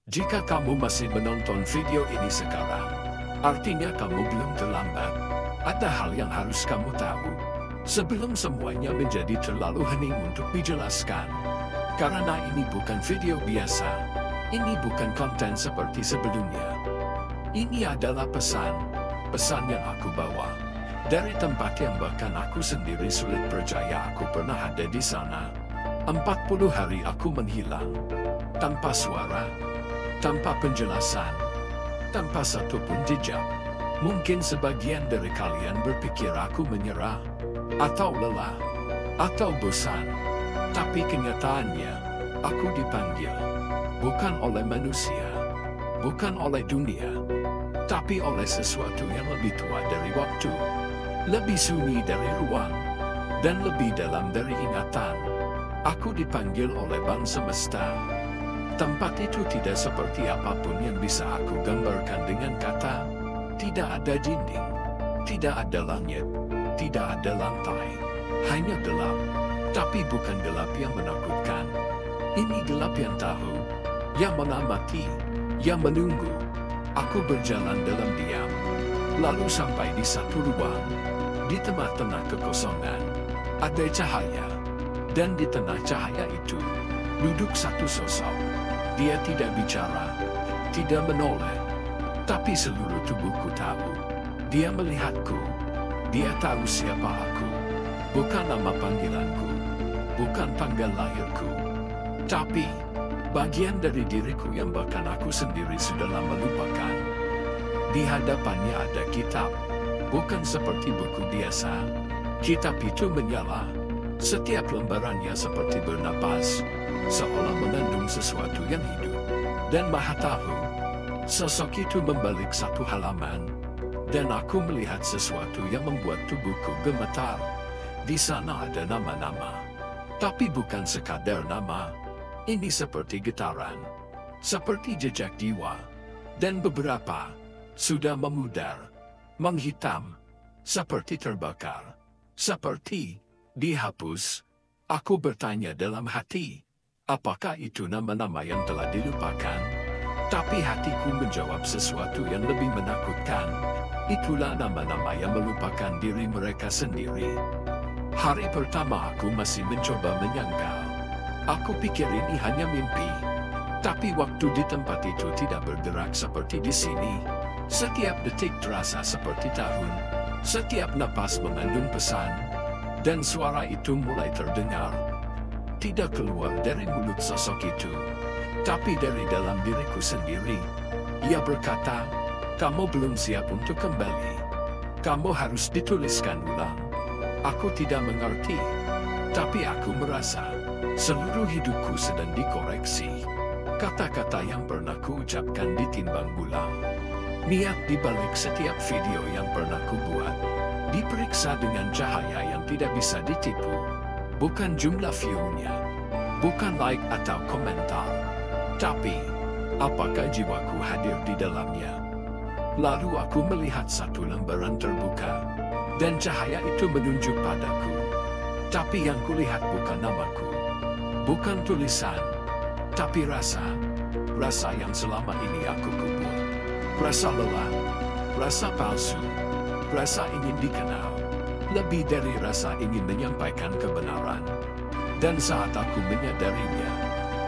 Jika kamu masih menonton video ini sekarang, artinya kamu belum terlambat. Ada hal yang harus kamu tahu sebelum semuanya menjadi terlalu hening untuk dijelaskan. Karena ini bukan video biasa. Ini bukan konten seperti sebelumnya. Ini adalah pesan yang aku bawa dari tempat yang bahkan aku sendiri sulit percaya aku pernah ada di sana. 40 hari aku menghilang, tanpa suara, tanpa penjelasan, tanpa satupun jejak. Mungkin sebagian dari kalian berpikir aku menyerah, atau lelah, atau bosan. Tapi kenyataannya, aku dipanggil, bukan oleh manusia, bukan oleh dunia, tapi oleh sesuatu yang lebih tua dari waktu, lebih sunyi dari ruang, dan lebih dalam dari ingatan. Aku dipanggil oleh Bang Semesta. Tempat itu tidak seperti apapun yang bisa aku gambarkan dengan kata. Tidak ada dinding, tidak ada langit, tidak ada lantai. Hanya gelap, tapi bukan gelap yang menakutkan. Ini gelap yang tahu, yang mengamati, yang menunggu. Aku berjalan dalam diam, lalu sampai di satu ruang. Di tengah-tengah kekosongan, ada cahaya. Dan di tengah cahaya itu, duduk satu sosok. Dia tidak bicara, tidak menoleh, tapi seluruh tubuhku tahu. Dia melihatku, dia tahu siapa aku. Bukan nama panggilanku, bukan tanggal lahirku, tapi bagian dari diriku yang bahkan aku sendiri sudah lama lupakan. Di hadapannya ada kitab, bukan seperti buku biasa. Kitab itu menyala. Setiap lembarannya seperti bernapas, seolah mengandung sesuatu yang hidup. Dan Maha Tahu, sosok itu membalik satu halaman, dan aku melihat sesuatu yang membuat tubuhku gemetar. Di sana ada nama-nama, tapi bukan sekadar nama. Ini seperti getaran, seperti jejak jiwa, dan beberapa sudah memudar, menghitam, seperti terbakar, seperti dihapus. Aku bertanya dalam hati, apakah itu nama-nama yang telah dilupakan? Tapi hatiku menjawab sesuatu yang lebih menakutkan. Itulah nama-nama yang melupakan diri mereka sendiri. Hari pertama aku masih mencoba menyangkal. Aku pikir ini hanya mimpi. Tapi waktu di tempat itu tidak bergerak seperti di sini. Setiap detik terasa seperti tahun. Setiap napas mengandung pesan. Dan suara itu mulai terdengar. Tidak keluar dari mulut sosok itu, tapi dari dalam diriku sendiri. Ia berkata, kamu belum siap untuk kembali. Kamu harus dituliskan ulang. Aku tidak mengerti, tapi aku merasa seluruh hidupku sedang dikoreksi. Kata-kata yang pernah kuucapkan ditimbang ulang. Niat di balik setiap video yang pernah kubuat diperiksa dengan cahaya yang tidak bisa ditipu. Bukan jumlah view-nya, bukan like atau komentar, tapi apakah jiwaku hadir di dalamnya. Lalu aku melihat satu lembaran terbuka, dan cahaya itu menunjuk padaku. Tapi yang kulihat bukan namaku, bukan tulisan, tapi rasa. Rasa yang selama ini aku kubur. Rasa lelah, rasa palsu, rasa ingin dikenal, lebih dari rasa ingin menyampaikan kebenaran. Dan saat aku menyadarinya,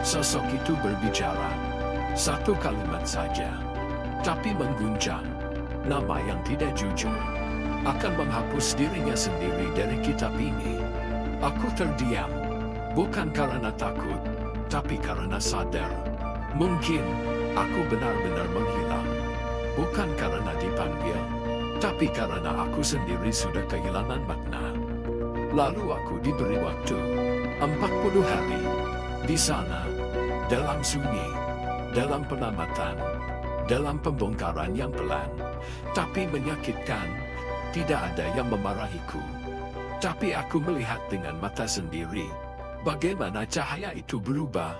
sosok itu berbicara. Satu kalimat saja, tapi mengguncang. Nama yang tidak jujur akan menghapus dirinya sendiri dari kitab ini. Aku terdiam, bukan karena takut, tapi karena sadar. Mungkin aku benar-benar menghilang, bukan karena dipanggil, tapi karena aku sendiri sudah kehilangan makna. Lalu aku diberi waktu 40 hari di sana, dalam sunyi, dalam penamatan, dalam pembongkaran yang pelan, tapi menyakitkan. Tidak ada yang memarahiku, tapi aku melihat dengan mata sendiri bagaimana cahaya itu berubah,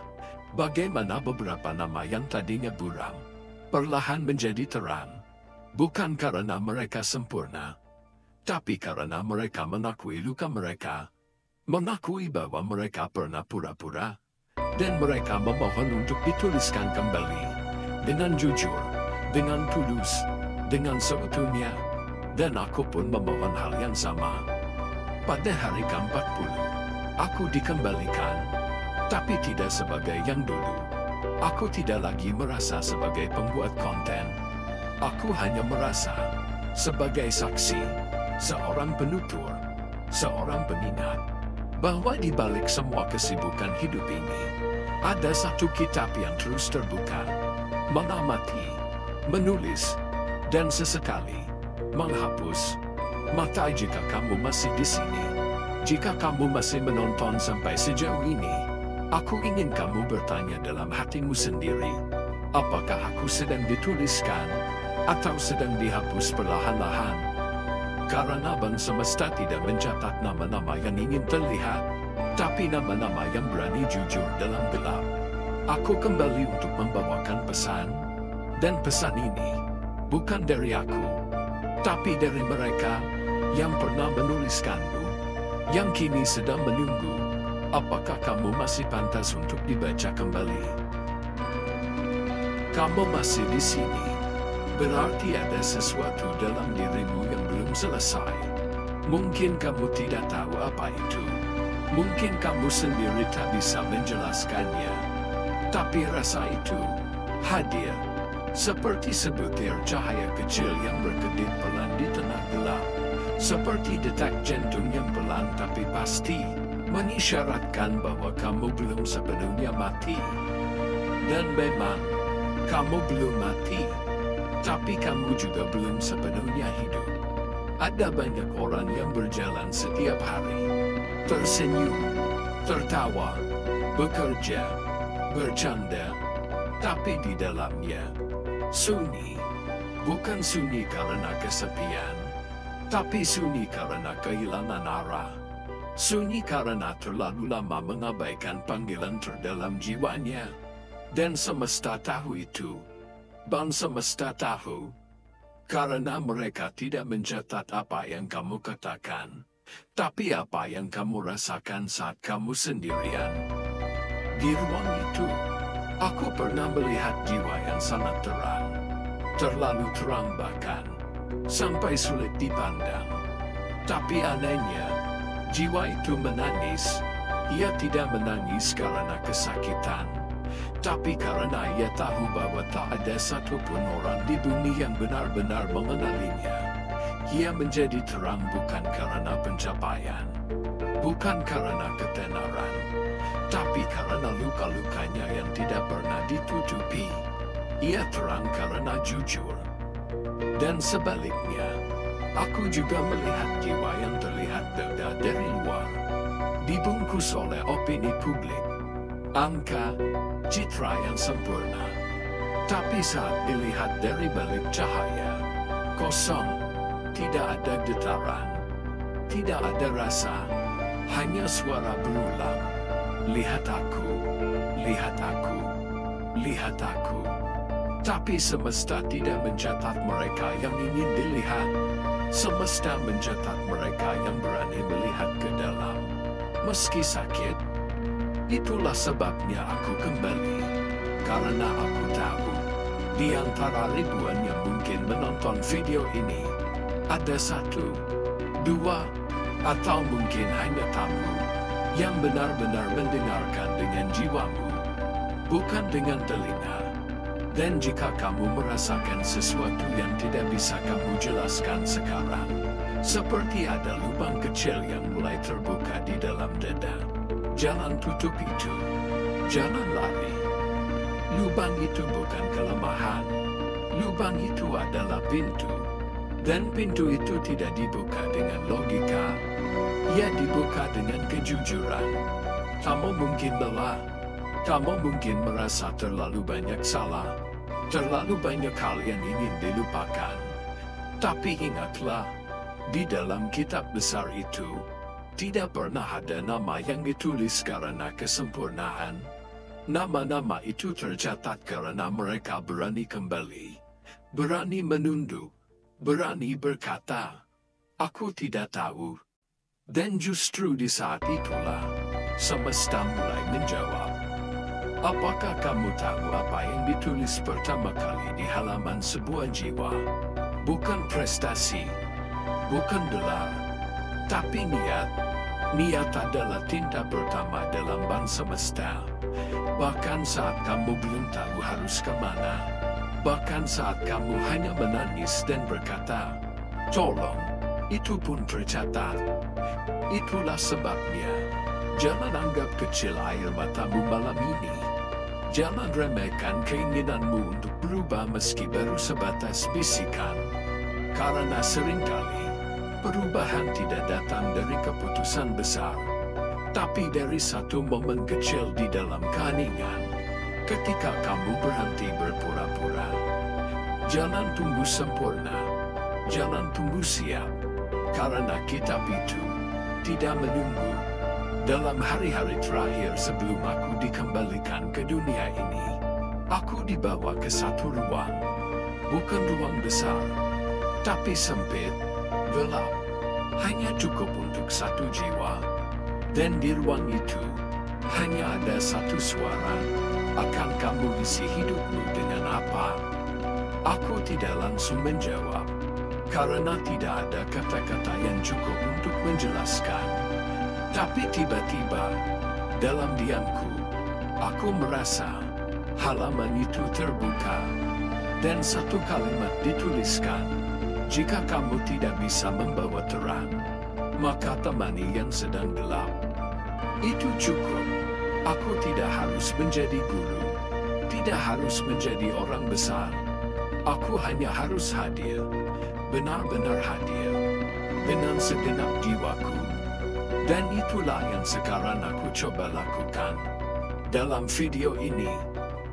bagaimana beberapa nama yang tadinya buram perlahan menjadi terang. Bukan karena mereka sempurna, tapi karena mereka mengakui luka mereka, mengakui bahwa mereka pernah pura-pura, dan mereka memohon untuk dituliskan kembali. dengan jujur, dengan tulus, dengan seutuhnya, dan aku pun memohon hal yang sama. Pada hari ke-40, aku dikembalikan, tapi tidak sebagai yang dulu. Aku tidak lagi merasa sebagai pembuat konten. Aku hanya merasa sebagai saksi, seorang penutur, seorang pengingat, bahwa di balik semua kesibukan hidup ini, ada satu kitab yang terus terbuka, mengamati, menulis, dan sesekali menghapus. Maka jika kamu masih di sini, jika kamu masih menonton sampai sejauh ini, aku ingin kamu bertanya dalam hatimu sendiri, apakah aku sedang dituliskan atau sedang dihapus perlahan-lahan? Karena Bang Semesta tidak mencatat nama-nama yang ingin terlihat, tapi nama-nama yang berani jujur dalam gelap. Aku kembali untuk membawakan pesan, dan pesan ini bukan dari aku, tapi dari mereka yang pernah menuliskanmu, yang kini sedang menunggu, apakah kamu masih pantas untuk dibaca kembali. Kamu masih di sini, berarti ada sesuatu dalam dirimu yang belum selesai. Mungkin kamu tidak tahu apa itu. Mungkin kamu sendiri tak bisa menjelaskannya. Tapi rasa itu hadir, seperti sebutir cahaya kecil yang berkedip pelan di tengah gelap. Seperti detak jantung yang pelan tapi pasti, mengisyaratkan bahwa kamu belum sepenuhnya mati. Dan memang, kamu belum mati. Tapi kamu juga belum sepenuhnya hidup. Ada banyak orang yang berjalan setiap hari, tersenyum, tertawa, bekerja, bercanda, tapi di dalamnya sunyi. Bukan sunyi karena kesepian, tapi sunyi karena kehilangan arah. Sunyi karena terlalu lama mengabaikan panggilan terdalam jiwanya. Dan semesta tahu itu. Bang Semesta tahu, karena mereka tidak mencatat apa yang kamu katakan, tapi apa yang kamu rasakan saat kamu sendirian. Di ruang itu, aku pernah melihat jiwa yang sangat terang, terlalu terang bahkan, sampai sulit dipandang. Tapi anehnya, jiwa itu menangis. Ia tidak menangis karena kesakitan, tapi karena ia tahu bahwa tak ada satupun orang di bumi yang benar-benar mengenalinya. Ia menjadi terang bukan karena pencapaian, bukan karena ketenaran, tapi karena luka-lukanya yang tidak pernah ditutupi. Ia terang karena jujur. Dan sebaliknya, aku juga melihat jiwa yang terlihat beda dari luar, dibungkus oleh opini publik, angka, citra yang sempurna. Tapi saat dilihat dari balik cahaya, kosong, tidak ada getaran, tidak ada rasa, hanya suara berulang. Lihat aku, lihat aku, lihat aku. Tapi semesta tidak mencatat mereka yang ingin dilihat. Semesta mencatat mereka yang berani melihat ke dalam. Meski sakit, itulah sebabnya aku kembali, karena aku tahu, di antara ribuan yang mungkin menonton video ini, ada satu, dua, atau mungkin hanya kamu, yang benar-benar mendengarkan dengan jiwamu, bukan dengan telinga. Dan jika kamu merasakan sesuatu yang tidak bisa kamu jelaskan sekarang, seperti ada lubang kecil yang mulai terbuka di dalam dada, jangan tutup itu. Jangan lari. Lubang itu bukan kelemahan. Lubang itu adalah pintu. Dan pintu itu tidak dibuka dengan logika. Ia dibuka dengan kejujuran. Kamu mungkin lelah. Kamu mungkin merasa terlalu banyak salah. Terlalu banyak hal yang ingin dilupakan. Tapi ingatlah, di dalam kitab besar itu, tidak pernah ada nama yang ditulis karena kesempurnaan. Nama-nama itu tercatat karena mereka berani kembali, berani menunduk, berani berkata, "Aku tidak tahu." Dan justru di saat itulah, semesta mulai menjawab. Apakah kamu tahu apa yang ditulis pertama kali di halaman sebuah jiwa? Bukan prestasi, bukan gelar, tapi niat. Niat adalah tinta pertama dalam bank semesta. Bahkan saat kamu belum tahu harus kemana, bahkan saat kamu hanya menangis dan berkata, "Tolong," itu pun tercatat. Itulah sebabnya, jangan anggap kecil air matamu malam ini. Jangan remehkan keinginanmu untuk berubah meski baru sebatas bisikan. Karena seringkali, perubahan tidak datang dari keputusan besar, tapi dari satu momen kecil di dalam keheningan. Ketika kamu berhenti berpura-pura, jangan tunggu sempurna, jangan tunggu siap, karena kitab itu tidak menunggu. Dalam hari-hari terakhir sebelum aku dikembalikan ke dunia ini, aku dibawa ke satu ruang. Bukan ruang besar, tapi sempit, gelap, hanya cukup untuk satu jiwa. Dan di ruang itu, hanya ada satu suara. Akan kamu isi hidupmu dengan apa? Aku tidak langsung menjawab, karena tidak ada kata-kata yang cukup untuk menjelaskan. Tapi tiba-tiba, dalam diamku, aku merasa halaman itu terbuka. Dan satu kalimat dituliskan, "Jika kamu tidak bisa membawa terang, maka temani yang sedang gelap." Itu cukup. Aku tidak harus menjadi guru, tidak harus menjadi orang besar. Aku hanya harus hadir, benar-benar hadir, dengan segenap jiwaku. Dan itulah yang sekarang aku coba lakukan. Dalam video ini,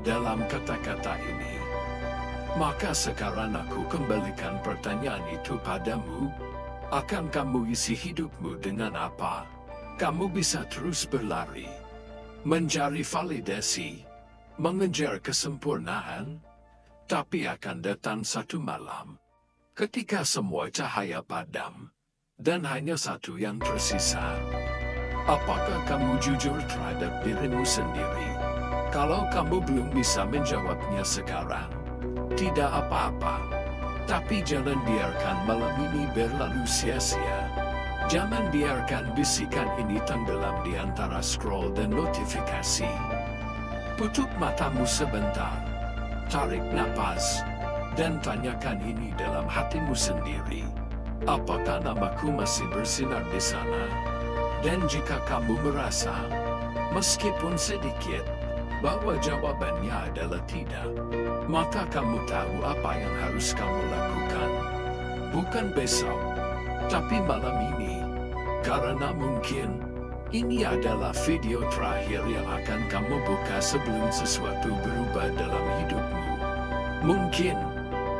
dalam kata-kata ini. Maka sekarang aku kembalikan pertanyaan itu padamu. Akan kamu isi hidupmu dengan apa? Kamu bisa terus berlari, mencari validasi, mengejar kesempurnaan. Tapi akan datang satu malam, ketika semua cahaya padam, dan hanya satu yang tersisa. Apakah kamu jujur terhadap dirimu sendiri? Kalau kamu belum bisa menjawabnya sekarang, tidak apa-apa. Tapi jangan biarkan malam ini berlalu sia-sia. Jangan biarkan bisikan ini tenggelam di antara scroll dan notifikasi. Tutup matamu sebentar, tarik napas, dan tanyakan ini dalam hatimu sendiri. Apakah namaku masih bersinar di sana? Dan jika kamu merasa, meskipun sedikit, bahwa jawabannya adalah tidak, maka kamu tahu apa yang harus kamu lakukan. Bukan besok, tapi malam ini. Karena mungkin, ini adalah video terakhir yang akan kamu buka sebelum sesuatu berubah dalam hidupmu. Mungkin,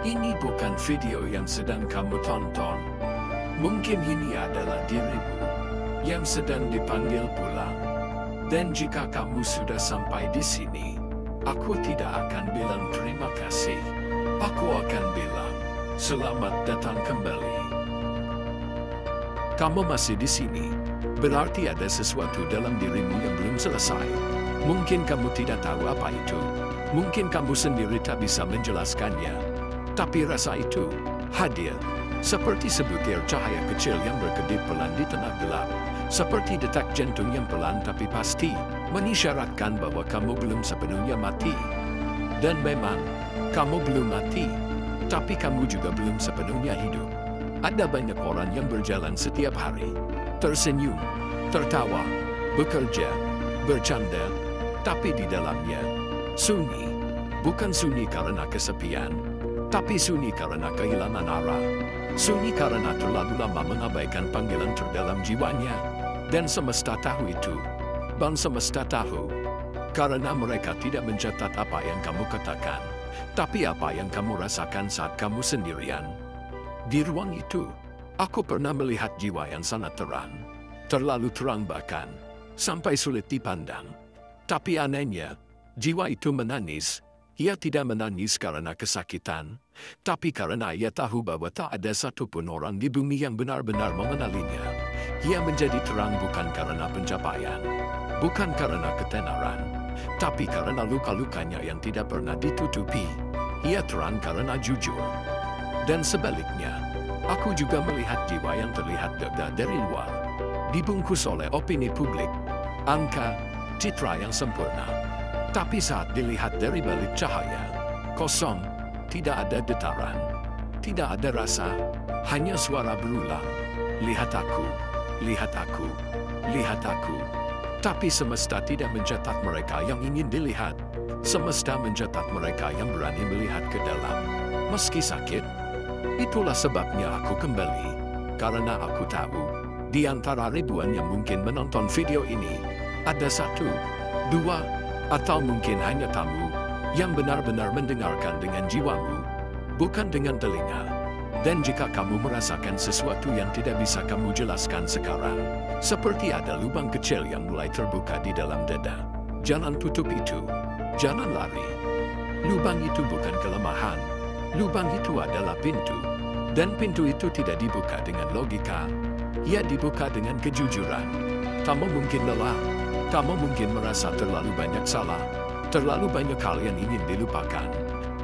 ini bukan video yang sedang kamu tonton. Mungkin ini adalah dirimu yang sedang dipanggil pulang. Dan jika kamu sudah sampai di sini, aku tidak akan bilang terima kasih. Aku akan bilang, selamat datang kembali. Kamu masih di sini, berarti ada sesuatu dalam dirimu yang belum selesai. Mungkin kamu tidak tahu apa itu. Mungkin kamu sendiri tak bisa menjelaskannya. Tapi rasa itu hadir, seperti sebutir cahaya kecil yang berkedip pelan di tengah gelap. Seperti detak jantung yang pelan tapi pasti, mengisyaratkan bahwa kamu belum sepenuhnya mati. Dan memang, kamu belum mati, tapi kamu juga belum sepenuhnya hidup. Ada banyak orang yang berjalan setiap hari, tersenyum, tertawa, bekerja, bercanda, tapi di dalamnya, sunyi. Bukan sunyi karena kesepian, tapi sunyi karena kehilangan arah. Sunyi karena terlalu lama mengabaikan panggilan terdalam jiwanya. Dan semesta tahu itu. Bang semesta tahu. Karena mereka tidak mencatat apa yang kamu katakan, tapi apa yang kamu rasakan saat kamu sendirian. Di ruang itu, aku pernah melihat jiwa yang sangat terang. Terlalu terang bahkan, sampai sulit dipandang. Tapi anehnya, jiwa itu menangis. Ia tidak menangis karena kesakitan, tapi karena ia tahu bahwa tak ada satupun orang di bumi yang benar-benar mengenalinya. Ia menjadi terang bukan karena pencapaian, bukan karena ketenaran, Tapi karena luka-lukanya yang tidak pernah ditutupi, ia terang karena jujur. Dan sebaliknya, aku juga melihat jiwa yang terlihat gagah dari luar, dibungkus oleh opini publik, angka, citra yang sempurna. Tapi saat dilihat dari balik cahaya, kosong, tidak ada getaran, tidak ada rasa, hanya suara berulang. Lihat aku, lihat aku, lihat aku. Tapi semesta tidak mencatat mereka yang ingin dilihat. Semesta mencatat mereka yang berani melihat ke dalam. Meski sakit, itulah sebabnya aku kembali. Karena aku tahu, di antara ribuan yang mungkin menonton video ini, ada satu, dua, atau mungkin hanya kamu yang benar-benar mendengarkan dengan jiwamu, bukan dengan telinga. Dan jika kamu merasakan sesuatu yang tidak bisa kamu jelaskan sekarang, seperti ada lubang kecil yang mulai terbuka di dalam dada, jangan tutup itu, jangan lari. Lubang itu bukan kelemahan, lubang itu adalah pintu. Dan pintu itu tidak dibuka dengan logika, ia dibuka dengan kejujuran. Kamu mungkin lelah, kamu mungkin merasa terlalu banyak salah, terlalu banyak hal yang ingin dilupakan.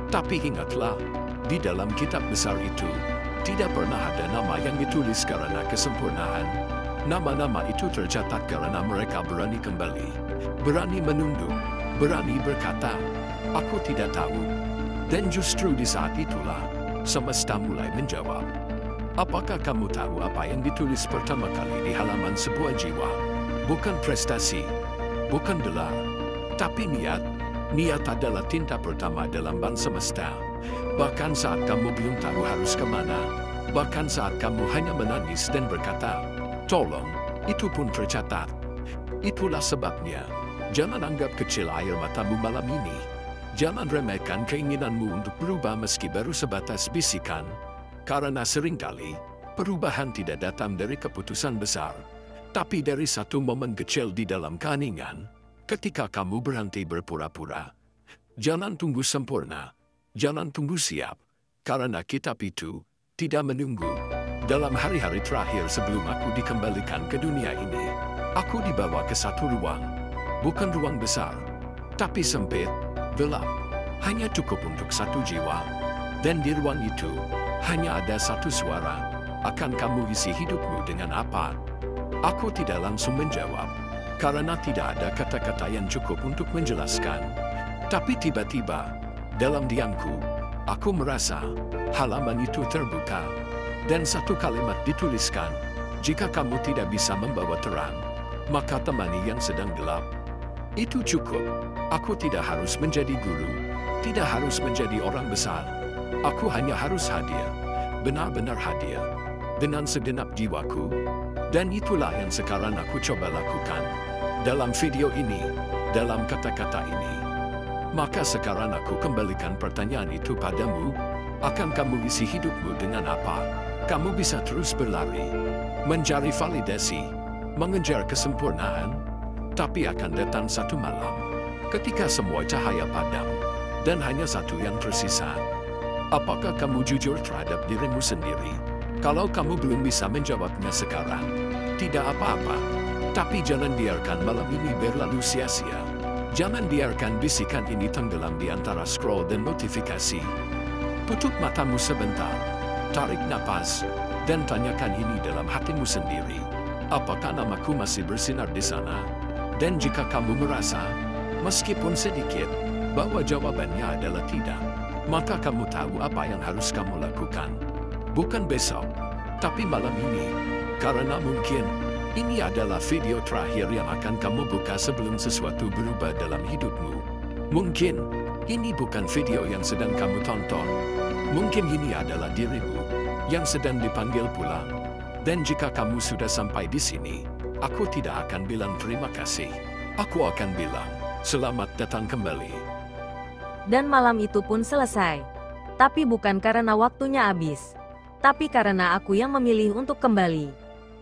Tapi ingatlah, di dalam kitab besar itu, tidak pernah ada nama yang ditulis karena kesempurnaan. Nama-nama itu tercatat karena mereka berani kembali, berani menunduk, berani berkata, "Aku tidak tahu." Dan justru di saat itulah, semesta mulai menjawab. Apakah kamu tahu apa yang ditulis pertama kali di halaman sebuah jiwa? Bukan prestasi, bukan gelar, tapi niat. Niat adalah tinta pertama dalam ban semesta. Bahkan saat kamu belum tahu harus kemana, bahkan saat kamu hanya menangis dan berkata, "Tolong," itu pun tercatat. Itulah sebabnya, jangan anggap kecil air matamu malam ini. Jangan remehkan keinginanmu untuk berubah meski baru sebatas bisikan. Karena seringkali, perubahan tidak datang dari keputusan besar, tapi dari satu momen kecil di dalam keheningan. Ketika kamu berhenti berpura-pura, jangan tunggu sempurna, jangan tunggu siap, karena kitab itu tidak menunggu. Dalam hari-hari terakhir sebelum aku dikembalikan ke dunia ini, aku dibawa ke satu ruang, bukan ruang besar, tapi sempit, gelap, hanya cukup untuk satu jiwa. Dan di ruang itu, hanya ada satu suara, "Akan kamu isi hidupmu dengan apa?" Aku tidak langsung menjawab, karena tidak ada kata-kata yang cukup untuk menjelaskan. Tapi tiba-tiba, dalam diamku, aku merasa halaman itu terbuka. Dan satu kalimat dituliskan, "Jika kamu tidak bisa membawa terang, maka temani yang sedang gelap." Itu cukup. Aku tidak harus menjadi guru, tidak harus menjadi orang besar. Aku hanya harus hadir, benar-benar hadir, dengan segenap jiwaku. Dan itulah yang sekarang aku coba lakukan. Dalam video ini, dalam kata-kata ini. Maka sekarang aku kembalikan pertanyaan itu padamu. Akan kamu isi hidupmu dengan apa? Kamu bisa terus berlari, mencari validasi, mengejar kesempurnaan. Tapi akan datang satu malam, ketika semua cahaya padam, dan hanya satu yang tersisa. Apakah kamu jujur terhadap dirimu sendiri? Kalau kamu belum bisa menjawabnya sekarang, tidak apa-apa. Tapi jangan biarkan malam ini berlalu sia-sia. Jangan biarkan bisikan ini tenggelam di antara scroll dan notifikasi. Tutup matamu sebentar, tarik napas, dan tanyakan ini dalam hatimu sendiri. Apakah namaku masih bersinar di sana? Dan jika kamu merasa, meskipun sedikit, bahwa jawabannya adalah tidak, maka kamu tahu apa yang harus kamu lakukan. Bukan besok, tapi malam ini. Karena mungkin, ini adalah video terakhir yang akan kamu buka sebelum sesuatu berubah dalam hidupmu. Mungkin, ini bukan video yang sedang kamu tonton. Mungkin ini adalah dirimu yang sedang dipanggil pulang. Dan jika kamu sudah sampai di sini, aku tidak akan bilang terima kasih. Aku akan bilang, selamat datang kembali. Dan malam itu pun selesai. Tapi bukan karena waktunya habis, tapi karena aku yang memilih untuk kembali.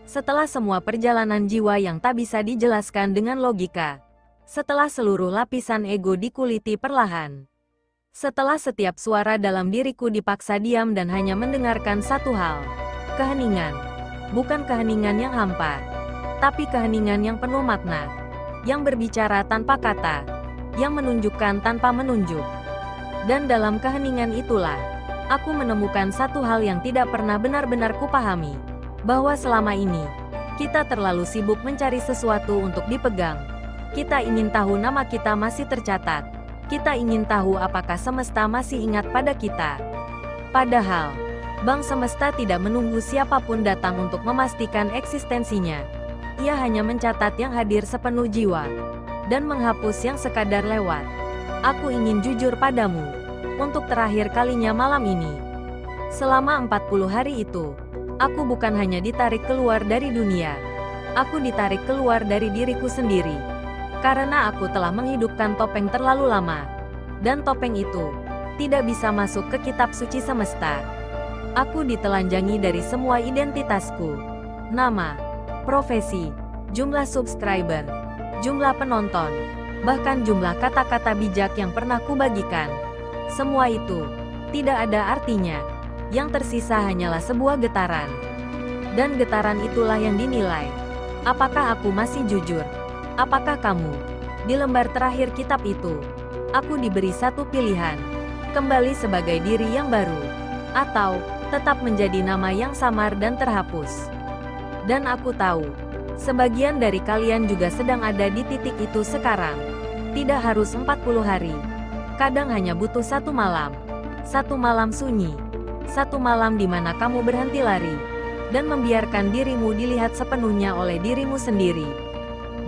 Setelah semua perjalanan jiwa yang tak bisa dijelaskan dengan logika. Setelah seluruh lapisan ego dikuliti perlahan. Setelah setiap suara dalam diriku dipaksa diam dan hanya mendengarkan satu hal. Keheningan. Bukan keheningan yang hampa, tapi keheningan yang penuh makna. Yang berbicara tanpa kata. yang menunjukkan tanpa menunjuk. Dan dalam keheningan itulah, aku menemukan satu hal yang tidak pernah benar-benar kupahami, bahwa selama ini, kita terlalu sibuk mencari sesuatu untuk dipegang. Kita ingin tahu nama kita masih tercatat. Kita ingin tahu apakah semesta masih ingat pada kita. Padahal, Bang Semesta tidak menunggu siapapun datang untuk memastikan eksistensinya. Ia hanya mencatat yang hadir sepenuh jiwa, dan menghapus yang sekadar lewat. Aku ingin jujur padamu, untuk terakhir kalinya malam ini. Selama 40 hari itu, aku bukan hanya ditarik keluar dari dunia. Aku ditarik keluar dari diriku sendiri. Karena aku telah menghidupkan topeng terlalu lama. Dan topeng itu tidak bisa masuk ke kitab suci semesta. Aku ditelanjangi dari semua identitasku. Nama, profesi, jumlah subscriber, jumlah penonton, bahkan jumlah kata-kata bijak yang pernah kubagikan. Semua itu tidak ada artinya. Yang tersisa hanyalah sebuah getaran. Dan getaran itulah yang dinilai. Apakah aku masih jujur? Apakah kamu? Di lembar terakhir kitab itu, aku diberi satu pilihan. Kembali sebagai diri yang baru. Atau tetap menjadi nama yang samar dan terhapus. Dan aku tahu, sebagian dari kalian juga sedang ada di titik itu sekarang. Tidak harus 40 hari. Kadang hanya butuh satu malam. Satu malam sunyi. Satu malam di mana kamu berhenti lari. Dan membiarkan dirimu dilihat sepenuhnya oleh dirimu sendiri.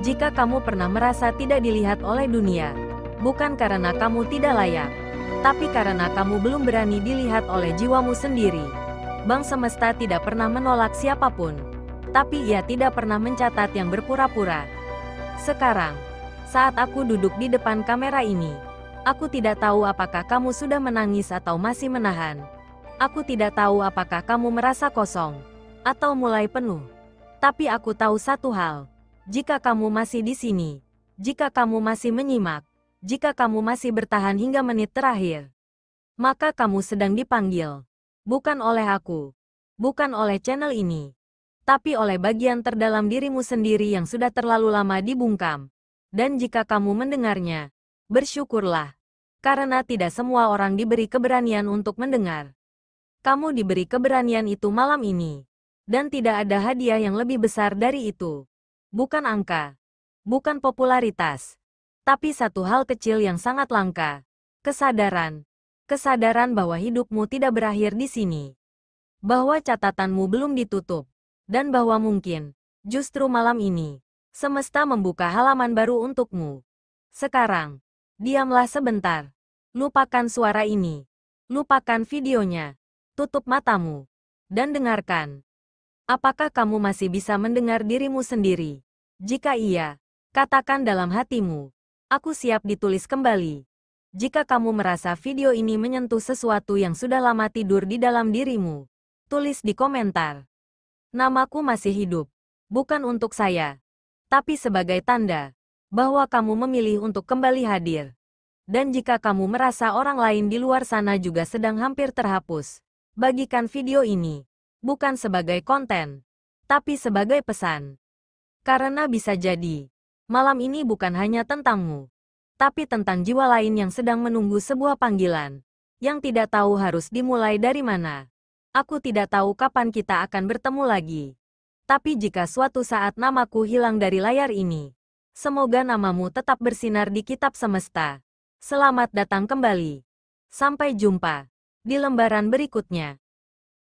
Jika kamu pernah merasa tidak dilihat oleh dunia, bukan karena kamu tidak layak, tapi karena kamu belum berani dilihat oleh jiwamu sendiri. Bang Semesta tidak pernah menolak siapapun, tapi ia tidak pernah mencatat yang berpura-pura. Sekarang, saat aku duduk di depan kamera ini, aku tidak tahu apakah kamu sudah menangis atau masih menahan. Aku tidak tahu apakah kamu merasa kosong, atau mulai penuh. Tapi aku tahu satu hal, jika kamu masih di sini, jika kamu masih menyimak, jika kamu masih bertahan hingga menit terakhir, maka kamu sedang dipanggil. Bukan oleh aku, bukan oleh channel ini, tapi oleh bagian terdalam dirimu sendiri yang sudah terlalu lama dibungkam. Dan jika kamu mendengarnya, bersyukurlah, karena tidak semua orang diberi keberanian untuk mendengar. Kamu diberi keberanian itu malam ini, dan tidak ada hadiah yang lebih besar dari itu. Bukan angka, bukan popularitas, tapi satu hal kecil yang sangat langka, kesadaran. Kesadaran bahwa hidupmu tidak berakhir di sini. Bahwa catatanmu belum ditutup. Dan bahwa mungkin, justru malam ini, semesta membuka halaman baru untukmu. Sekarang, diamlah sebentar. Lupakan suara ini. Lupakan videonya. Tutup matamu. Dan dengarkan. Apakah kamu masih bisa mendengar dirimu sendiri? Jika iya, katakan dalam hatimu, aku siap ditulis kembali. Jika kamu merasa video ini menyentuh sesuatu yang sudah lama tidur di dalam dirimu, tulis di komentar. Namaku masih hidup, bukan untuk saya, tapi sebagai tanda bahwa kamu memilih untuk kembali hadir. Dan jika kamu merasa orang lain di luar sana juga sedang hampir terhapus, bagikan video ini, bukan sebagai konten, tapi sebagai pesan. Karena bisa jadi, malam ini bukan hanya tentangmu, tapi tentang jiwa lain yang sedang menunggu sebuah panggilan, yang tidak tahu harus dimulai dari mana. Aku tidak tahu kapan kita akan bertemu lagi. Tapi jika suatu saat namaku hilang dari layar ini, semoga namamu tetap bersinar di kitab semesta. Selamat datang kembali. Sampai jumpa di lembaran berikutnya.